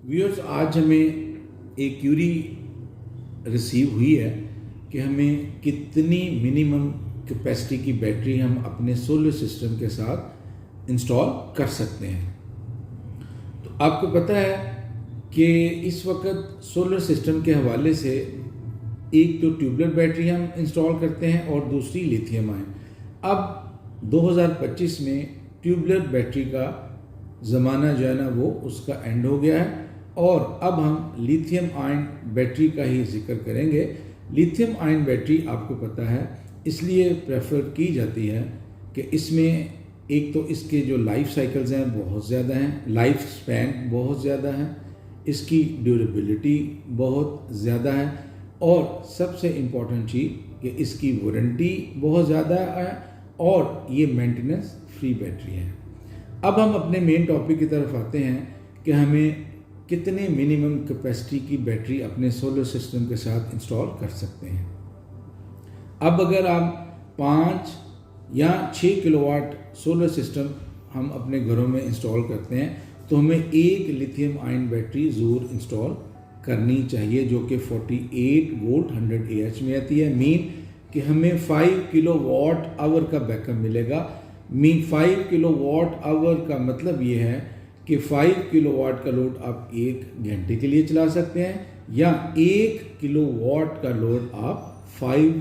Viewers, आज हमें एक क्यूरी रिसीव हुई है कि हमें कितनी मिनिमम कैपेसिटी की बैटरी हम अपने सोलर सिस्टम के साथ इंस्टॉल कर सकते हैं। तो आपको पता है कि इस वक्त सोलर सिस्टम के हवाले से एक तो ट्यूबलर बैटरी हम इंस्टॉल करते हैं और दूसरी लिथियम आयन। अब 2025 में ट्यूबलर बैटरी का ज़माना जो है ना वो उसका एंड हो गया है और अब हम लिथियम आयन बैटरी का ही जिक्र करेंगे। लिथियम आयन बैटरी आपको पता है इसलिए प्रेफर की जाती है कि इसमें एक तो इसके जो लाइफ साइकिल्स हैं बहुत ज़्यादा हैं, लाइफ स्पैन बहुत ज़्यादा है, इसकी ड्यूरेबिलिटी बहुत ज़्यादा है और सबसे इम्पॉर्टेंट चीज़ कि इसकी वारंटी बहुत ज़्यादा है और ये मेंटेनेंस फ्री बैटरी है। अब हम अपने मेन टॉपिक की तरफ आते हैं कि हमें कितने मिनिमम कैपेसिटी की बैटरी अपने सोलर सिस्टम के साथ इंस्टॉल कर सकते हैं। अब अगर आप 5 या 6 किलोवाट सोलर सिस्टम हम अपने घरों में इंस्टॉल करते हैं तो हमें एक लिथियम आयन बैटरी ज़रूर इंस्टॉल करनी चाहिए जो कि 48 वोल्ट 100 AH में आती है। मीन कि हमें 5 किलोवाट आवर का बैकअप मिलेगा। 5 किलोवाट आवर का मतलब ये है कि 5 किलोवाट का लोड आप 1 घंटे के लिए चला सकते हैं या 1 किलोवाट का लोड आप 5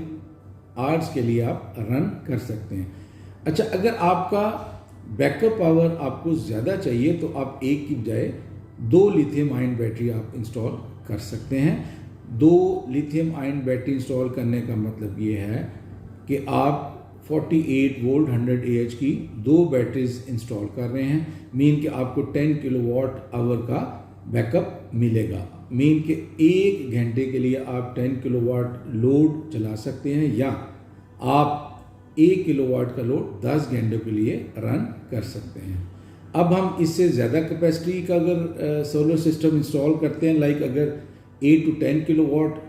आवर्स के लिए आप रन कर सकते हैं। अच्छा, अगर आपका बैकअप पावर आपको ज़्यादा चाहिए तो आप एक की बजाय 2 लिथियम आयन बैटरी आप इंस्टॉल कर सकते हैं। 2 लिथियम आयन बैटरी इंस्टॉल करने का मतलब ये है कि आप 48 वोल्ट 100 AH की 2 बैटरीज इंस्टॉल कर रहे हैं। मीन कि आपको 10 किलोवाट आवर का बैकअप मिलेगा। मीन कि 1 घंटे के लिए आप 10 किलोवाट लोड चला सकते हैं या आप 1 किलोवाट का लोड 10 घंटों के लिए रन कर सकते हैं। अब हम इससे ज़्यादा कैपेसिटी का अगर सोलर सिस्टम इंस्टॉल करते हैं, लाइक अगर 8 to 10 kilowatt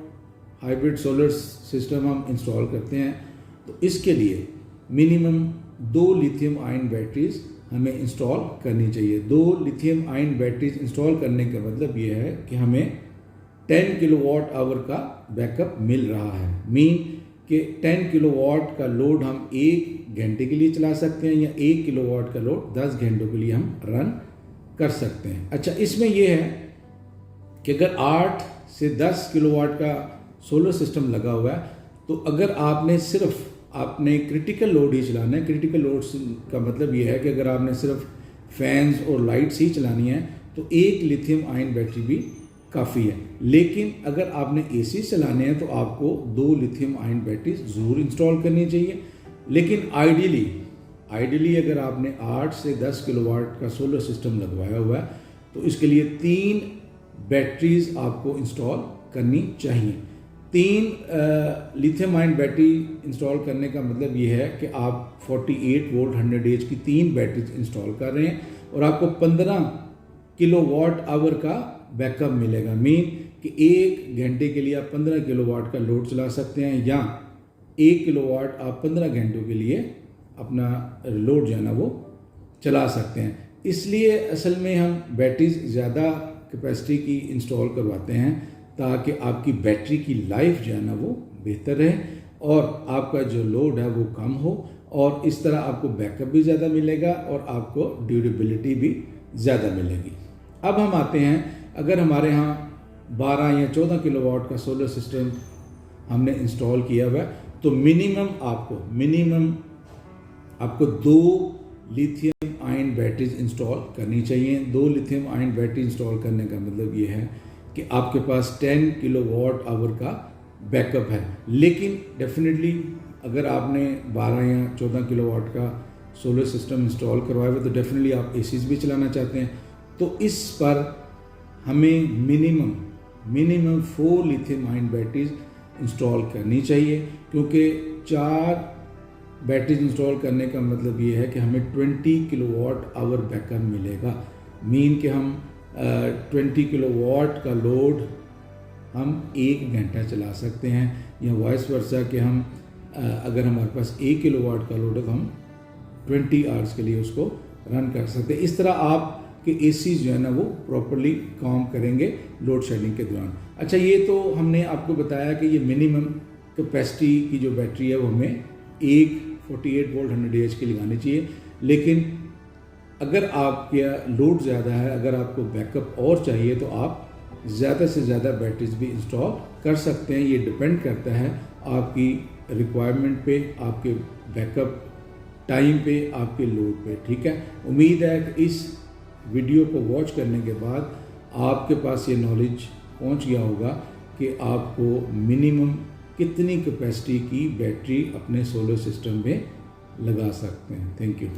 hybrid solar system हम इंस्टॉल करते हैं तो इसके लिए मिनिमम 2 लिथियम आयन बैटरीज हमें इंस्टॉल करनी चाहिए। 2 लिथियम आयन बैटरीज इंस्टॉल करने का मतलब ये है कि हमें 10 किलोवाट आवर का बैकअप मिल रहा है। मीन कि 10 किलोवाट का लोड हम 1 घंटे के लिए चला सकते हैं या 1 किलोवाट का लोड 10 घंटों के लिए हम रन कर सकते हैं। अच्छा, इसमें यह है कि अगर 8 से 10 किलोवाट का सोलर सिस्टम लगा हुआ है तो अगर आपने क्रिटिकल लोड ही चलाना है। क्रिटिकल लोड का मतलब ये है कि अगर आपने सिर्फ फैंस और लाइट्स ही चलानी है तो 1 लिथियम आयन बैटरी भी काफ़ी है। लेकिन अगर आपने AC चलाने हैं तो आपको 2 लिथियम आयन बैटरी ज़रूर इंस्टॉल करनी चाहिए। लेकिन आइडियली अगर आपने 8 से 10 किलोवाट का सोलर सिस्टम लगवाया हुआ है तो इसके लिए 3 बैटरीज आपको इंस्टॉल करनी चाहिए। 3 लिथियम आयन बैटरी इंस्टॉल करने का मतलब ये है कि आप 48 वोल्ट 100 AH की 3 बैटरीज इंस्टॉल कर रहे हैं और आपको 15 किलोवाट आवर का बैकअप मिलेगा। मीन कि 1 घंटे के लिए आप 15 किलोवाट का लोड चला सकते हैं या 1 किलोवाट आप 15 घंटों के लिए अपना लोड जो है ना वो चला सकते हैं। इसलिए असल में हम बैटरीज ज़्यादा कैपेसिटी की इंस्टॉल करवाते हैं ताकि आपकी बैटरी की लाइफ जो है ना वो बेहतर रहे और आपका जो लोड है वो कम हो और इस तरह आपको बैकअप भी ज़्यादा मिलेगा और आपको ड्यूरेबिलिटी भी ज़्यादा मिलेगी। अब हम आते हैं, अगर हमारे यहाँ 12 या 14 किलोवाट का सोलर सिस्टम हमने इंस्टॉल किया हुआ है तो मिनिमम आपको 2 लिथियम आयन बैटरीज इंस्टॉल करनी चाहिए। 2 लिथियम आयन बैटरी इंस्टॉल करने का मतलब ये है कि आपके पास 10 किलोवाट आवर का बैकअप है। लेकिन डेफिनेटली अगर आपने 12 या 14 किलोवाट का सोलर सिस्टम इंस्टॉल करवाया हुआ तो डेफिनेटली आप ACs भी चलाना चाहते हैं तो इस पर हमें minimum 4 lithium ion batteries install करनी चाहिए क्योंकि 4 बैटरीज इंस्टॉल करने का मतलब ये है कि हमें 20 किलोवाट आवर बैकअप मिलेगा। मीन कि हम 20 किलोवाट का लोड हम 1 घंटा चला सकते हैं या वाइस वर्सा कि हम अगर हमारे पास 1 किलोवाट का लोड है तो हम 20 आवर्स के लिए उसको रन कर सकते हैं। इस तरह आप आपके एसी जो है ना वो प्रॉपरली काम करेंगे लोड शेडिंग के दौरान। अच्छा, ये तो हमने आपको बताया कि ये मिनिमम कैपेसिटी की जो बैटरी है वो हमें एक 48 वोल्ट 100 AH की लगानी चाहिए। लेकिन अगर आपका लोड ज़्यादा है, अगर आपको बैकअप और चाहिए तो आप ज़्यादा से ज़्यादा बैटरीज भी इंस्टॉल कर सकते हैं। ये डिपेंड करता है आपकी रिक्वायरमेंट पे, आपके बैकअप टाइम पे, आपके लोड पे। ठीक है, उम्मीद है कि इस वीडियो को वॉच करने के बाद आपके पास ये नॉलेज पहुंच गया होगा कि आपको मिनिमम कितनी कैपेसिटी की बैटरी अपने सोलर सिस्टम में लगा सकते हैं। Thank you.